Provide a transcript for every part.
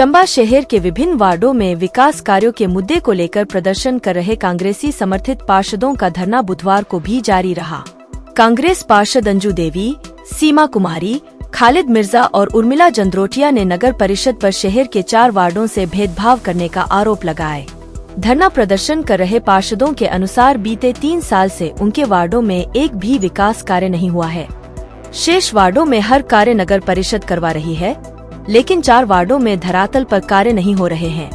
चंबा शहर के विभिन्न वार्डों में विकास कार्यों के मुद्दे को लेकर प्रदर्शन कर रहे कांग्रेसी समर्थित पार्षदों का धरना बुधवार को भी जारी रहा। कांग्रेस पार्षद अंजू देवी, सीमा कुमारी, खालिद मिर्जा और उर्मिला जंद्रोटिया ने नगर परिषद पर शहर के 4 वार्डों से भेदभाव करने का आरोप लगाए। धरना प्रदर्शन कर रहे पार्षदों के अनुसार बीते 3 साल से उनके वार्डों में एक भी विकास कार्य नहीं हुआ है। शेष वार्डों में हर कार्य नगर परिषद करवा रही है, लेकिन 4 वार्डों में धरातल पर कार्य नहीं हो रहे हैं।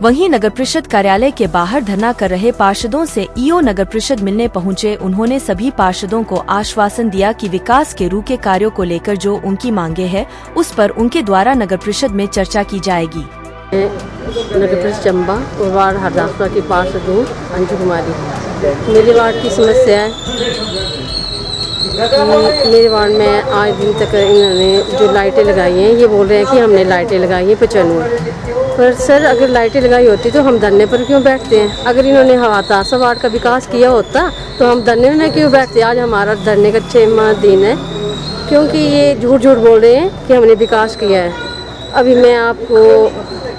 वहीं नगर परिषद कार्यालय के बाहर धरना कर रहे पार्षदों से ईओ नगर परिषद मिलने पहुंचे। उन्होंने सभी पार्षदों को आश्वासन दिया कि विकास के रुके कार्यों को लेकर जो उनकी मांगे है उस पर उनके द्वारा नगर परिषद में चर्चा की जाएगी। नगर परिषद चंबा और वार्ड हरदासपुरा की पार्षद हूँ अंजू कुमारी। मेरे वार्ड की समस्या है, मेरे वार्ड में आज दिन तक इन्होंने जो लाइटें लगाई हैं, ये बोल रहे हैं कि हमने लाइटें लगाई हैं 95, पर सर अगर लाइटें लगाई होती तो हम धरने पर क्यों बैठते हैं? अगर इन्होंने हरदासपुरा वार्ड का विकास किया होता तो हम धरने में क्यों बैठते? आज हमारा धरने का 6वां दिन है, क्योंकि ये झूठ बोल रहे हैं कि हमने विकास किया है। अभी मैं आपको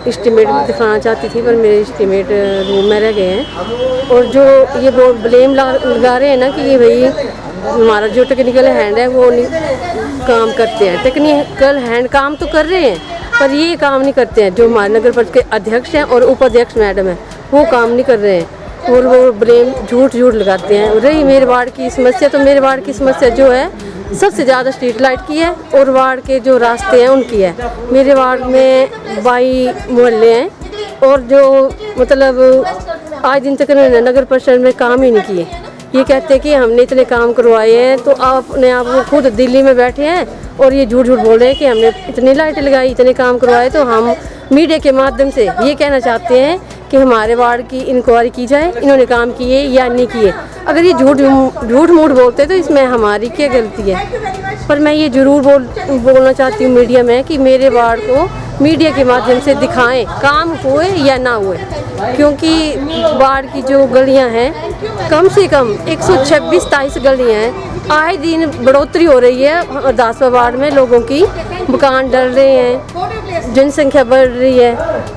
एस्टीमेट दिखाना चाहती थी, पर मेरे एस्टीमेट रूम में रह गए हैं। और जो ये ब्लेम लगा रहे हैं ना कि ये भाई हमारा जो टेक्निकल हैंड है वो नहीं काम करते हैं। टेक्निकल हैंड काम तो कर रहे हैं, पर ये काम नहीं करते हैं। जो हमारे नगर परिषद के अध्यक्ष हैं और उपाध्यक्ष मैडम है, वो काम नहीं कर रहे हैं और वो ब्लेम झूठ लगाते हैं। रही मेरे वार्ड की समस्या, तो मेरे वार्ड की समस्या जो है सबसे ज़्यादा स्ट्रीट लाइट की है और वार्ड के जो रास्ते हैं उनकी है। मेरे वार्ड में 22 मोहल्ले हैं और जो मतलब आज दिन तक नगर परिषद में काम ही नहीं किए। ये कहते हैं कि हमने इतने काम करवाए हैं, तो आपने आप खुद दिल्ली में बैठे हैं और ये झूठ बोल रहे हैं कि हमने इतनी लाइटें लगाई, इतने काम करवाए। तो हम मीडिया के माध्यम से ये कहना चाहते हैं कि हमारे वार्ड की इंक्वायरी की जाए, इन्होंने काम किए या नहीं किए। अगर ये झूठ मूठ बोलते तो इसमें हमारी क्या गलती है? पर मैं ये ज़रूर बोलना चाहती हूँ मीडिया में कि मेरे वार्ड को मीडिया के माध्यम से दिखाएं काम हुए या ना हुए, क्योंकि वार्ड की जो गलियां हैं कम से कम 126-27 गलियां हैं। आए दिन बढ़ोतरी हो रही है हरदासपुरा वार्ड में, लोगों की मकान डल रहे हैं, जनसंख्या बढ़ रही है,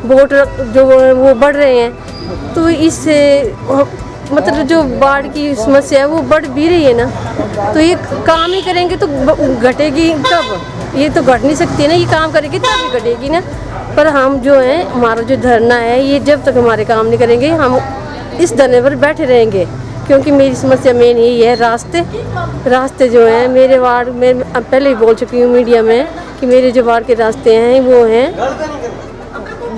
वोट जो वो बढ़ रहे हैं। तो इससे मतलब जो वार्ड की समस्या है वो बढ़ भी रही है ना। तो ये काम ही करेंगे तो घटेगी कब? ये तो घट नहीं सकती ना, ये काम करेगी तब भी घटेगी ना। पर हम जो हैं, हमारा जो धरना है, ये जब तक हमारे काम नहीं करेंगे हम इस धरने पर बैठे रहेंगे, क्योंकि मेरी समस्या मेन यही है। रास्ते जो हैं मेरे वार्ड में, पहले ही बोल चुकी हूँ मीडिया में कि मेरे जो वार्ड के रास्ते हैं वो हैं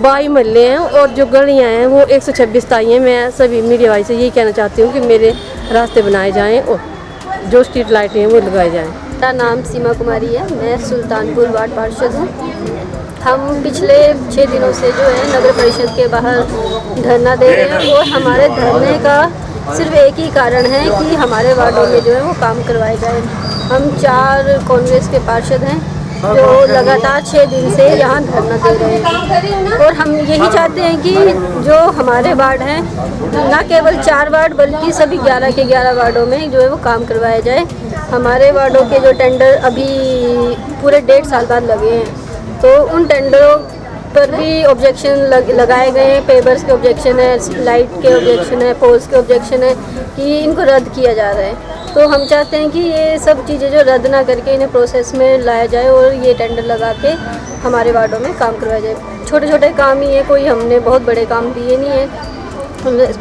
22 मोहल्ले हैं और जो गलियाँ हैं वो 126 हैं। मैं सभी मीडिया वाले से यही कहना चाहती हूँ कि मेरे रास्ते बनाए जाएँ और जो स्ट्रीट लाइटें हैं वो लगाए जाएँ। मेरा नाम सीमा कुमारी है, मैं सुल्तानपुर वार्ड पार्षद हूँ। हम पिछले 6 दिनों से जो है नगर परिषद के बाहर धरना दे रहे हैं और हमारे धरने का सिर्फ एक ही कारण है कि हमारे वार्डों में जो है वो काम करवाए जाए। हम 4 कांग्रेस के पार्षद हैं जो लगातार 6 दिन से यहाँ धरना दे रहे हैं और हम यही चाहते हैं कि जो हमारे वार्ड हैं, न केवल 4 वार्ड बल्कि सभी 11 के 11 वार्डों में जो है वो काम करवाया जाए। हमारे वार्डों के जो टेंडर अभी पूरे 1.5 साल बाद लगे हैं, तो उन टेंडरों पर भी ऑब्जेक्शन लगाए गए हैं। पेपर्स के ऑब्जेक्शन है, लाइट के ऑब्जेक्शन है, पोल्स के ऑब्जेक्शन है कि इनको रद्द किया जा रहा है। तो हम चाहते हैं कि ये सब चीज़ें जो रद्द ना करके इन्हें प्रोसेस में लाया जाए और ये टेंडर लगा के हमारे वार्डों में काम करवाया जाए। छोटे छोटे काम ही है, कोई हमने बहुत बड़े काम दिए नहीं है।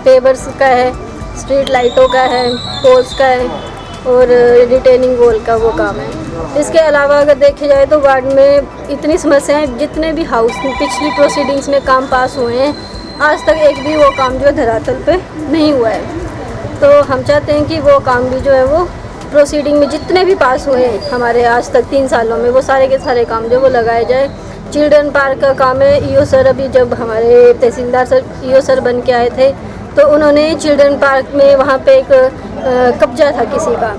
पेपर्स का है, स्ट्रीट लाइटों का है, पोल्स का है और रिटेनिंग वॉल का वो काम है। इसके अलावा अगर देखे जाए तो वार्ड में इतनी समस्याएं, जितने भी हाउस पिछली प्रोसीडिंग्स में काम पास हुए हैं, आज तक एक भी वो काम जो है धरातल पे नहीं हुआ है। तो हम चाहते हैं कि वो काम भी जो है वो प्रोसीडिंग में जितने भी पास हुए हैं हमारे आज तक 3 सालों में, वो सारे के सारे काम जो वो लगाए जाए। चिल्ड्रन पार्क का काम है, ईओ सर अभी जब हमारे तहसीलदार सर ईओ सर बन के आए थे तो उन्होंने चिल्ड्रन पार्क में वहाँ पे एक कब्जा था किसी का,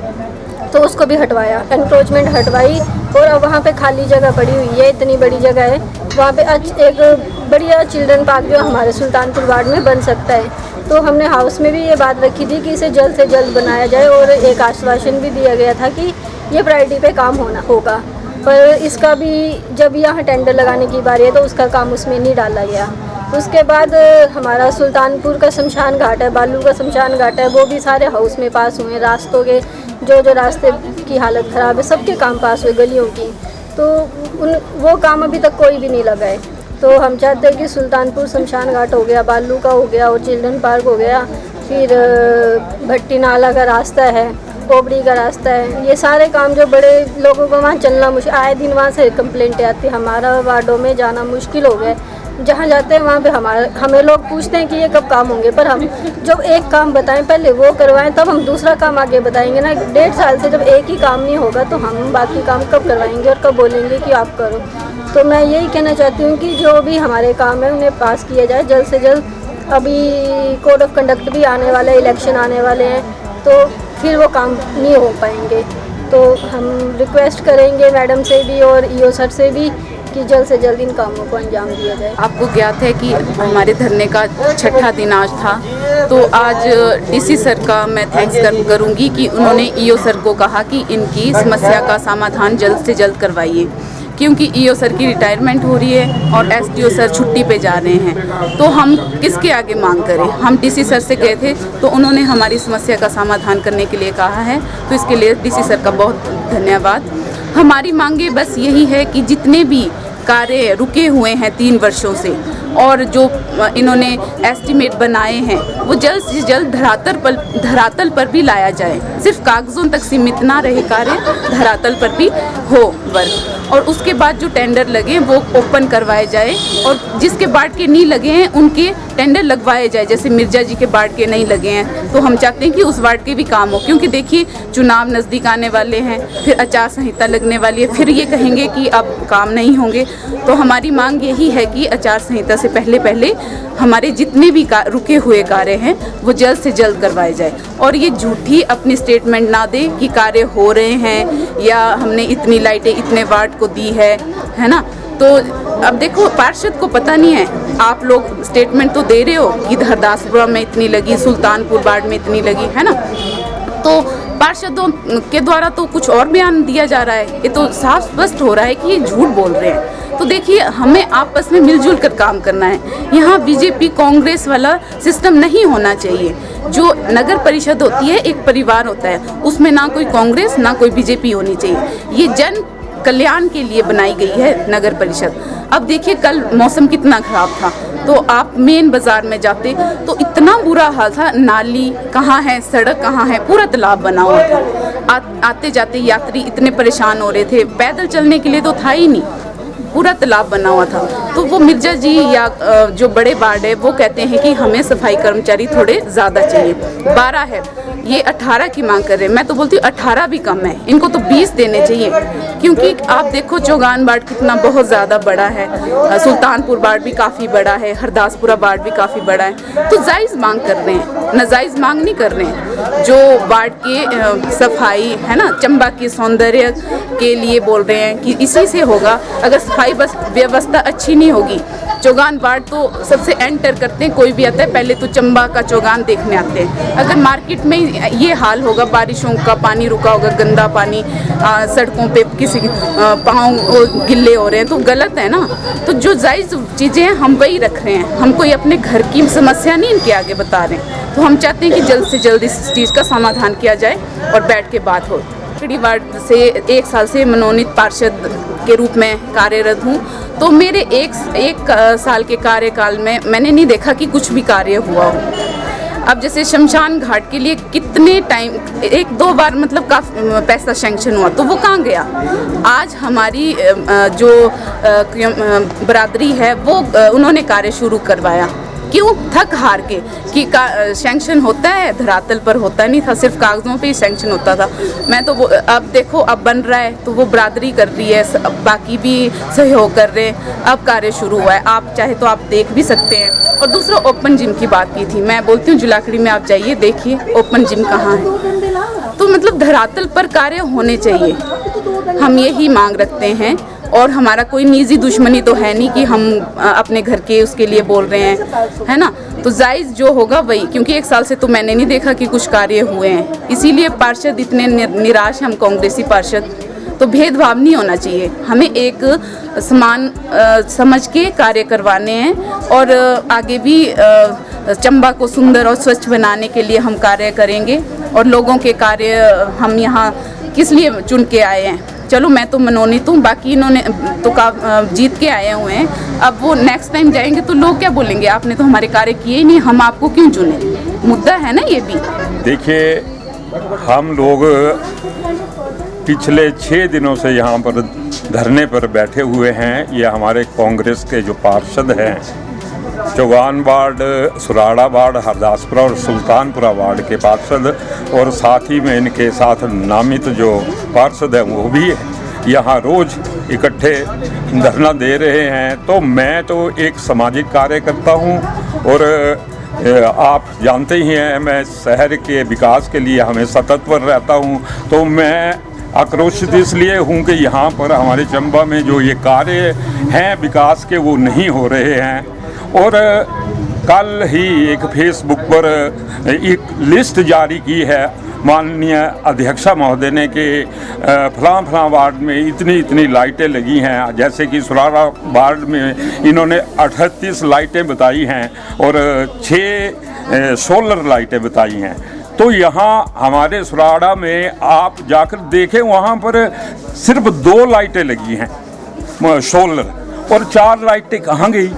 तो उसको भी हटवाया, एनक्रोचमेंट हटवाई और अब वहाँ पे खाली जगह पड़ी हुई है, इतनी बड़ी जगह है। वहाँ पे एक बढ़िया चिल्ड्रन पार्क जो हमारे सुल्तानपुर वार्ड में बन सकता है। तो हमने हाउस में भी ये बात रखी थी कि इसे जल्द से जल्द बनाया जाए और एक आश्वासन भी दिया गया था कि ये प्रायोरिटी पे काम होगा। पर इसका भी जब यहाँ टेंडर लगाने की बारी है तो उसका काम उसमें नहीं डाला गया। उसके बाद हमारा सुल्तानपुर का शमशान घाट है, बालू का शमशान घाट है, वो भी सारे हाउस में पास हुए। रास्तों के जो रास्ते की हालत ख़राब है सबके काम पास हुए, गलियों की, तो वो काम अभी तक कोई भी नहीं लगा है। तो हम चाहते हैं कि सुल्तानपुर शमशान घाट हो गया, बालू का हो गया और चिल्ड्रन पार्क हो गया, फिर भट्टी नाला का रास्ता है, पोबड़ी का रास्ता है, ये सारे काम जो बड़े लोगों को वहाँ चलना मुश्किल, आए दिन वहाँ से कंप्लेंटें आती है। हमारा वार्डों में जाना मुश्किल हो गया, जहाँ जाते हैं वहाँ पे हमें लोग पूछते हैं कि ये कब काम होंगे, पर हम जब एक काम बताएं पहले वो करवाएं तब हम दूसरा काम आगे बताएंगे ना। 1.5 साल से जब एक ही काम नहीं होगा तो हम बाकी काम कब करवाएंगे और कब बोलेंगे कि आप करो। तो मैं यही कहना चाहती हूँ कि जो भी हमारे काम है उन्हें पास किया जाए जल्द से जल्द। अभी कोड ऑफ कंडक्ट भी आने वाले, इलेक्शन आने वाले हैं, तो फिर वो काम नहीं हो पाएंगे। तो हम रिक्वेस्ट करेंगे मैडम से भी और ईओ सर से भी कि जल्द से जल्द इन कामों को अंजाम दिया जाए। आपको ज्ञात है कि हमारे धरने का 6ठा दिन आज था, तो आज डीसी सर का मैं थैंक्स करूंगी कि उन्होंने ईओ सर को कहा कि इनकी समस्या का समाधान जल्द से जल्द करवाइए, क्योंकि ईओ सर की रिटायरमेंट हो रही है और एसडीओ सर छुट्टी पे जा रहे हैं। तो हम किसके आगे मांग करें? हम डीसी सर से गए थे तो उन्होंने हमारी समस्या का समाधान करने के लिए कहा है, तो इसके लिए डीसी सर का बहुत धन्यवाद। हमारी मांगे बस यही है कि जितने भी कार्य रुके हुए हैं 3 वर्षों से और जो इन्होंने एस्टीमेट बनाए हैं वो जल्द से जल्द धरातल पर भी लाया जाए। सिर्फ कागज़ों तक सीमित ना रहे कार्य, धरातल पर भी हो वर्क। और उसके बाद जो टेंडर लगे वो ओपन करवाए जाए और जिसके बाढ़ के नहीं लगे हैं उनके टेंडर लगवाए जाए। जैसे मिर्जा जी के बाढ़ के नहीं लगे हैं तो हम चाहते हैं कि उस वार्ड के भी काम हो, क्योंकि देखिए चुनाव नज़दीक आने वाले हैं, फिर आचार संहिता लगने वाली है, फिर ये कहेंगे कि अब काम नहीं होंगे। तो हमारी मांग यही है कि आचार संहिता से पहले हमारे जितने भी रुके हुए कार्य हैं वो जल्द से जल्द करवाए जाए और ये झूठी अपनी स्टेटमेंट ना दे कि कार्य हो रहे हैं या हमने इतनी लाइटें इतने वार्ड को दी है ना। तो अब देखो पार्षद को पता नहीं है, आप लोग स्टेटमेंट तो दे रहे हो कि हरदासपुरा में इतनी लगी, सुल्तानपुर वार्ड में इतनी लगी, है ना। तो पार्षदों के द्वारा तो कुछ और बयान दिया जा रहा है, ये तो साफ स्पष्ट हो रहा है कि ये झूठ बोल रहे हैं। तो देखिए हमें आपस में मिलजुल कर काम करना है, यहाँ बीजेपी कांग्रेस वाला सिस्टम नहीं होना चाहिए। जो नगर परिषद होती है एक परिवार होता है, उसमें ना कोई कांग्रेस ना कोई बीजेपी होनी चाहिए। ये जन कल्याण के लिए बनाई गई है नगर परिषद। अब देखिए कल मौसम कितना खराब था, तो आप मेन बाज़ार में जाते तो इतना बुरा हाल था, नाली कहाँ है, सड़क कहाँ है, पूरा तालाब बना हुआ था। आते जाते यात्री इतने परेशान हो रहे थे, पैदल चलने के लिए तो था ही नहीं, पूरा तालाब बना हुआ था। तो वो मिर्जा जी या जो बड़े वार्ड है वो कहते हैं कि हमें सफाई कर्मचारी थोड़े ज़्यादा चाहिए। 12 है, ये 18 की मांग कर रहे हैं। मैं तो बोलती हूँ 18 भी कम है, इनको तो 20 देने चाहिए, क्योंकि आप देखो चौगान वार्ड कितना बहुत ज़्यादा बड़ा है, सुल्तानपुर वार्ड भी काफ़ी बड़ा है, हरदासपुरा वार्ड भी काफ़ी बड़ा है। तो जायज़ मांग कर रहे हैं, नाजायज़ मांग नहीं कर रहे हैं। जो वार्ड के सफाई है ना, चंबा के सौंदर्य के लिए बोल रहे हैं कि इसी से होगा। अगर सफाई बस व्यवस्था अच्छी नहीं होगी, चौगान वार्ड तो सबसे एंटर करते हैं, कोई भी आता है पहले तो चंबा का चौगान देखने आते हैं। अगर मार्केट में ये हाल होगा, बारिशों का पानी रुका होगा, गंदा पानी, सड़कों पे किसी पाँव गिल्ले हो रहे हैं, तो गलत है ना। तो जो जायज़ चीज़ें हैं हम वही रख रहे हैं, हम कोई अपने घर की समस्या नहीं इनके आगे बता रहे हैं। तो हम चाहते हैं कि जल्द से जल्द इस चीज़ का समाधान किया जाए और बैठ के बात हो। वार्ड से 1 साल से मनोनीत पार्षद के रूप में कार्यरत हूँ, तो मेरे एक साल के कार्यकाल में मैंने नहीं देखा कि कुछ भी कार्य हुआ हो। अब जैसे शमशान घाट के लिए कितने टाइम 1-2 बार मतलब काफ़ी पैसा सैंक्शन हुआ, तो वो कहाँ गया। आज हमारी जो बरादरी है वो उन्होंने कार्य शुरू करवाया, क्यों? थक हार के कि सैंक्शन होता है, धरातल पर होता नहीं था, सिर्फ कागज़ों पे ही सैंक्शन होता था। मैं तो अब देखो अब बन रहा है तो वो बरादरी कर रही है, बाकी भी सहयोग कर रहे हैं, अब कार्य शुरू हुआ है। आप चाहे तो आप देख भी सकते हैं। और दूसरा ओपन जिम की बात की थी, मैं बोलती हूँ जुलाखड़ी में आप जाइए देखिए ओपन जिम कहाँ है। तो मतलब धरातल पर कार्य होने चाहिए, हम यही मांग रखते हैं। और हमारा कोई निजी दुश्मनी तो है नहीं कि हम अपने घर के उसके लिए बोल रहे हैं, है ना। तो जायज़ जो होगा वही, क्योंकि 1 साल से तो मैंने नहीं देखा कि कुछ कार्य हुए हैं, इसीलिए पार्षद इतने निराश हैं हम कांग्रेसी पार्षद। तो भेदभाव नहीं होना चाहिए, हमें एक समान समझ के कार्य करवाने हैं और आगे भी चंबा को सुंदर और स्वच्छ बनाने के लिए हम कार्य करेंगे। और लोगों के कार्य हम यहाँ किस लिए चुन के आए हैं, चलो मैं तो मनोनीत हूँ, बाकी इन्होंने तो जीत के आए हुए हैं, अब वो नेक्स्ट टाइम जाएंगे तो लोग क्या बोलेंगे, आपने तो हमारे कार्य किए ही नहीं, हम आपको क्यों चुने। मुद्दा है ना ये भी। देखिए, हम लोग पिछले 6 दिनों से यहाँ पर धरने पर बैठे हुए हैं। ये हमारे कांग्रेस के जो पार्षद हैं, चौगान वार्ड, सुराड़ा वार्ड, हरदासपुरा और सुल्तानपुरा वार्ड के पार्षद, और साथ ही में इनके साथ नामित जो पार्षद हैं वो भी यहाँ रोज़ इकट्ठे धरना दे रहे हैं। तो मैं तो एक सामाजिक कार्यकर्ता हूँ और आप जानते ही हैं मैं शहर के विकास के लिए हमेशा तत्पर रहता हूँ। तो मैं आक्रोशित इसलिए हूँ कि यहाँ पर हमारे चंबा में जो ये कार्य हैं विकास के वो नहीं हो रहे हैं। और कल ही एक फेसबुक पर एक लिस्ट जारी की है माननीय अध्यक्षा महोदय ने कि फलां वार्ड में इतनी लाइटें लगी हैं। जैसे कि सुराड़ा वार्ड में इन्होंने 38 लाइटें बताई हैं और 6 सोलर लाइटें बताई हैं। तो यहाँ हमारे सुराड़ा में आप जाकर देखें, वहाँ पर सिर्फ 2 लाइटें लगी हैं सोलर, और 4 लाइटें कहाँ गई।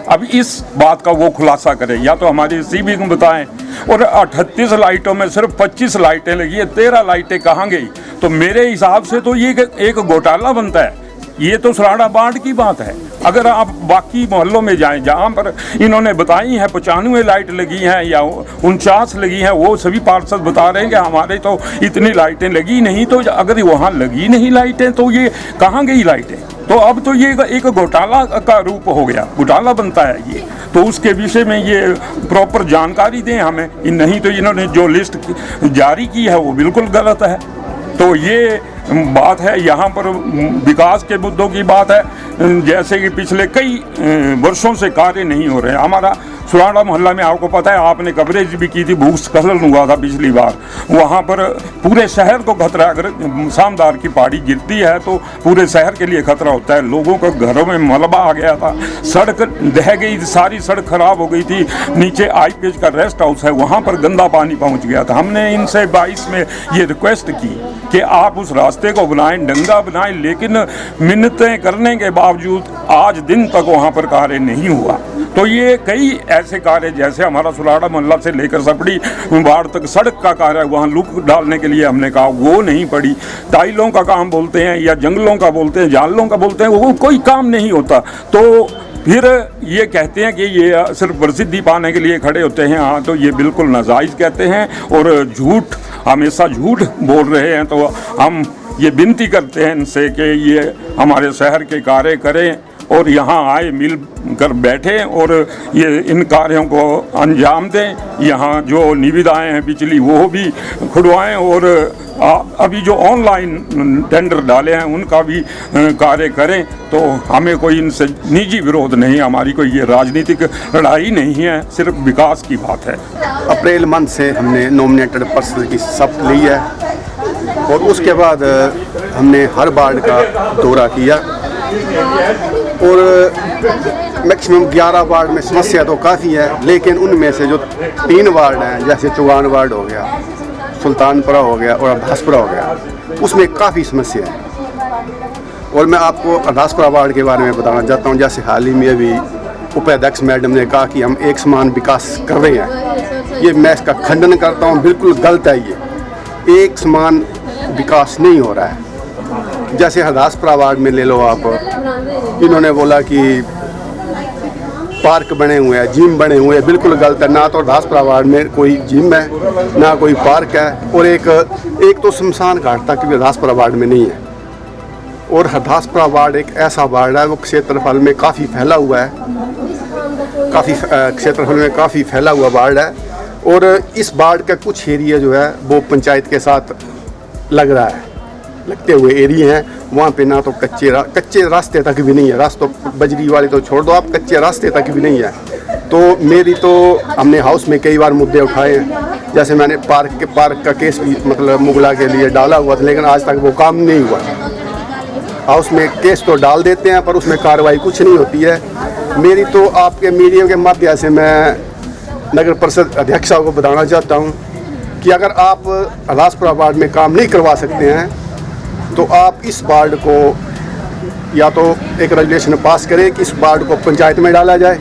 अब इस बात का वो खुलासा करें, या तो हमारी सीबी को बताएं। और 38 लाइटों में सिर्फ 25 लाइटें लगी है, 13 लाइटें कहाँ गई। तो मेरे हिसाब से तो ये एक घोटाला बनता है। ये तो सुराड़ा वार्ड की बात है। अगर आप बाकी मोहल्लों में जाएं जहाँ पर इन्होंने बताई हैं 95 लाइट लगी हैं या 49 लगी हैं, वो सभी पार्षद बता रहे हैं कि हमारे तो इतनी लाइटें लगी नहीं। तो अगर वहाँ लगी नहीं लाइटें तो ये कहाँ गई लाइटें। तो अब तो ये एक घोटाला का रूप हो गया, घोटाला बनता है ये। तो उसके विषय में ये प्रॉपर जानकारी दें हमें, नहीं तो इन्होंने जो लिस्ट जारी की है वो बिल्कुल गलत है। तो ये बात है, यहाँ पर विकास के मुद्दों की बात है। जैसे कि पिछले कई वर्षों से कार्य नहीं हो रहे हैं। हमारा सुराड़ा मोहल्ला में आपको पता है, आपने कवरेज भी की थी, भूस्खलन हुआ था पिछली बार। वहाँ पर पूरे शहर को खतरा, अगर शामदार की पहाड़ी गिरती है तो पूरे शहर के लिए खतरा होता है। लोगों को घरों में मलबा आ गया था, सड़क ढह गई, सारी सड़क खराब हो गई थी। नीचे आईपीएच का रेस्ट हाउस है, वहाँ पर गंदा पानी पहुँच गया था। हमने इनसे 22 में ये रिक्वेस्ट की कि आप उस रास्ते को बनाएं, डंगा बनाएं, लेकिन मिन्नतें करने के बावजूद आज दिन तक वहाँ पर कार्य नहीं हुआ। तो ये कई ऐसे कार्य, जैसे हमारा सुराड़ा मोहल्ला से लेकर सपड़ी वार्ड तक सड़क का कार्य, वहाँ लुक डालने के लिए हमने कहा वो नहीं पड़ी। टाइलों का काम बोलते हैं या जंगलों का बोलते हैं, जालों का बोलते हैं, वो कोई काम नहीं होता। तो फिर ये कहते हैं कि ये सिर्फ प्रसिद्धि पाने के लिए खड़े होते हैं। हाँ, तो ये बिल्कुल नाजायज़ कहते हैं और झूठ, हमेशा झूठ बोल रहे हैं। तो हम ये विनती करते हैं इनसे कि ये हमारे शहर के कार्य करें और यहाँ आए, मिल कर बैठें और ये इन कार्यों को अंजाम दें। यहाँ जो निविदाएँ हैं बिजली वो भी खुदवाएँ और अभी जो ऑनलाइन टेंडर डाले हैं उनका भी कार्य करें। तो हमें कोई इनसे निजी विरोध नहीं, हमारी कोई ये राजनीतिक लड़ाई नहीं है, सिर्फ विकास की बात है। अप्रैल मंथ से हमने नॉमिनेटेड पर्सन की शपथ ली है और उसके बाद हमने हर वार्ड का दौरा किया और मैक्सिमम 11 वार्ड में समस्या तो काफ़ी है, लेकिन उनमें से जो 3 वार्ड हैं, जैसे चौगान वार्ड हो गया, सुल्तानपुरा हो गया और हरदासपुरा हो गया, उसमें काफ़ी समस्या है। और मैं आपको हरदासपुरा वार्ड के बारे में बताना चाहता हूँ। जैसे हाल ही में अभी उपाध्यक्ष मैडम ने कहा कि हम एक समान विकास कर रहे हैं, ये मैं इसका खंडन करता हूँ, बिल्कुल गलत है। ये एक समान विकास नहीं हो रहा है। जैसे हरदासपुरा वार्ड में ले लो आप, इन्होंने बोला कि पार्क बने हुए हैं, जिम बने हुए हैं, बिल्कुल गलत है। ना तो हरदासपुरा वार्ड में कोई जिम है, ना कोई पार्क है, और एक तो शमशान घाट तक भी हरदासपुरा वार्ड में नहीं है। और हरदासपुरा वार्ड एक ऐसा वार्ड है, वो क्षेत्रफल में काफ़ी फैला हुआ है, क्षेत्रफल में काफ़ी फैला हुआ वार्ड है। और इस वार्ड का कुछ एरिया जो है वो पंचायत के साथ लग रहा है, लगते हुए एरिया हैं। वहाँ पे ना तो कच्चे रास्ते तक भी नहीं है, रास्तों बजरी वाले तो छोड़ दो आप, कच्चे रास्ते तक भी नहीं है। तो हमने हाउस में कई बार मुद्दे उठाए हैं। जैसे मैंने पार्क का केस भी मतलब मुगला के लिए डाला हुआ था, लेकिन आज तक वो काम नहीं हुआ। हाउस में केस तो डाल देते हैं पर उसमें कार्रवाई कुछ नहीं होती है। मेरी तो आपके मीडिया के माध्यम से मैं नगर परिषद अध्यक्ष को बताना चाहता हूं कि अगर आप हरदासपुरा वार्ड में काम नहीं करवा सकते हैं तो आप इस वार्ड को या तो एक रेजुलेशन पास करें कि इस वार्ड को पंचायत में डाला जाए,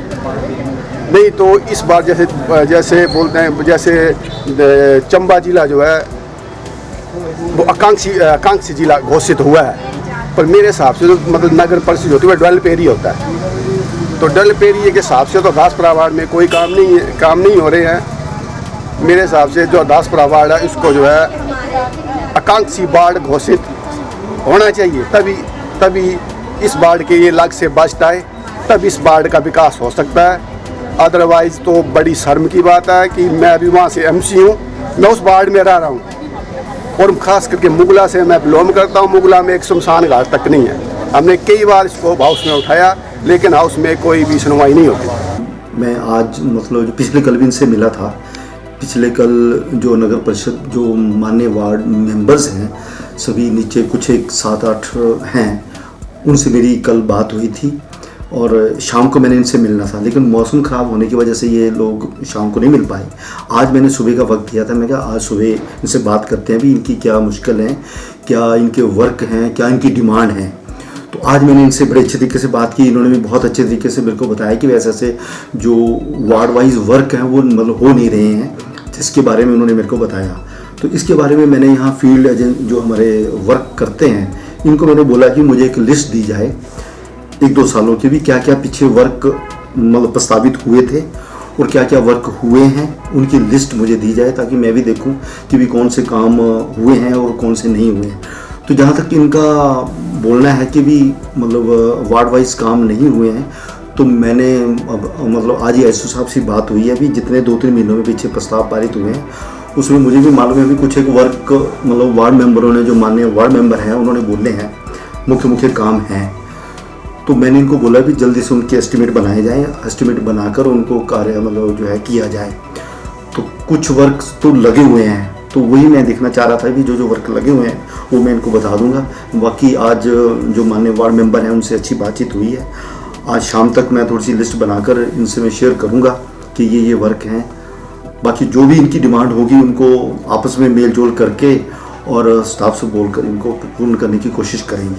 नहीं तो इस बार जैसे बोलते हैं जैसे चंबा जिला जो है वो आकांक्षी जिला घोषित हुआ है, पर मेरे हिसाब से जो मतलब नगर परिषद होती है वह डेवलप एरिया होता है। तो डेवलप एरिया के हिसाब से तो हरदासपुरा वार्ड में कोई काम नहीं हो रहे हैं। मेरे हिसाब से जो हरदासपुरा वार्ड है इसको जो है आकांक्षी वार्ड घोषित होना चाहिए, तभी इस वार्ड के ये लाग से बचत आए, तब इस वार्ड का विकास हो सकता है। अदरवाइज़ तो बड़ी शर्म की बात है कि मैं अभी वहाँ से MC हूँ, मैं उस वार्ड में रह रहा हूँ और ख़ास करके मुगला से मैं बिलोंग करता हूँ। मुगला में एक शमशान घाट तक नहीं है। हमने कई बार इसको हाउस में उठाया लेकिन हाउस में कोई भी सुनवाई नहीं होती। मैं आज मतलब पिछले कल भी इनसे मिला था। पिछले कल जो नगर परिषद जो माननीय वार्ड मेंबर्स हैं सभी नीचे कुछ एक 7-8 हैं, उनसे मेरी कल बात हुई थी और शाम को मैंने इनसे मिलना था, लेकिन मौसम ख़राब होने की वजह से ये लोग शाम को नहीं मिल पाए। आज मैंने सुबह का वक्त दिया था, मैं कहा आज सुबह इनसे बात करते हैं भी इनकी क्या मुश्किल है, क्या इनके वर्क हैं, क्या इनकी डिमांड है। तो आज मैंने इनसे बड़े अच्छे तरीके से बात की। इन्होंने भी बहुत अच्छे तरीके से मेरे को बताया कि वैसे ऐसे जो वार्ड वाइज वर्क हैं वो मतलब हो नहीं रहे हैं, जिसके बारे में उन्होंने मेरे को बताया। तो इसके बारे में मैंने यहाँ फील्ड एजेंट जो हमारे वर्क करते हैं इनको मैंने बोला कि मुझे एक लिस्ट दी जाए 1-2 सालों के भी क्या क्या पीछे वर्क मतलब प्रस्तावित हुए थे और क्या क्या वर्क हुए हैं, उनकी लिस्ट मुझे दी जाए ताकि मैं भी देखूं कि भी कौन से काम हुए हैं और कौन से नहीं हुए हैं। तो जहाँ तक इनका बोलना है कि भी मतलब वार्ड वाइज काम नहीं हुए हैं, तो मैंने अब मतलब आज ही एसओ साहब से बात हुई है। अभी जितने 2-3 महीनों में पीछे प्रस्ताव पारित हुए हैं उसमें मुझे भी मालूम है अभी कुछ एक वर्क मतलब वार्ड मेंबरों ने जो माननीय वार्ड मेंबर हैं उन्होंने बोले हैं मुख्य काम हैं। तो मैंने इनको बोला भी जल्दी से उनके एस्टिमेट बनाए जाएँ, एस्टिमेट बनाकर उनको कार्य मतलब जो है किया जाए। तो कुछ वर्क तो लगे हुए हैं, तो वही मैं देखना चाह रहा था कि जो वर्क लगे हुए हैं वो मैं इनको बता दूंगा। बाकी आज जो माननीय वार्ड मेंबर हैं उनसे अच्छी बातचीत हुई है। आज शाम तक मैं थोड़ी सी लिस्ट बनाकर इनसे मैं शेयर करूंगा कि ये वर्क हैं। बाकी जो भी इनकी डिमांड होगी उनको आपस में मेल जोल करके और स्टाफ से बोलकर इनको पूर्ण करने की कोशिश करेंगे।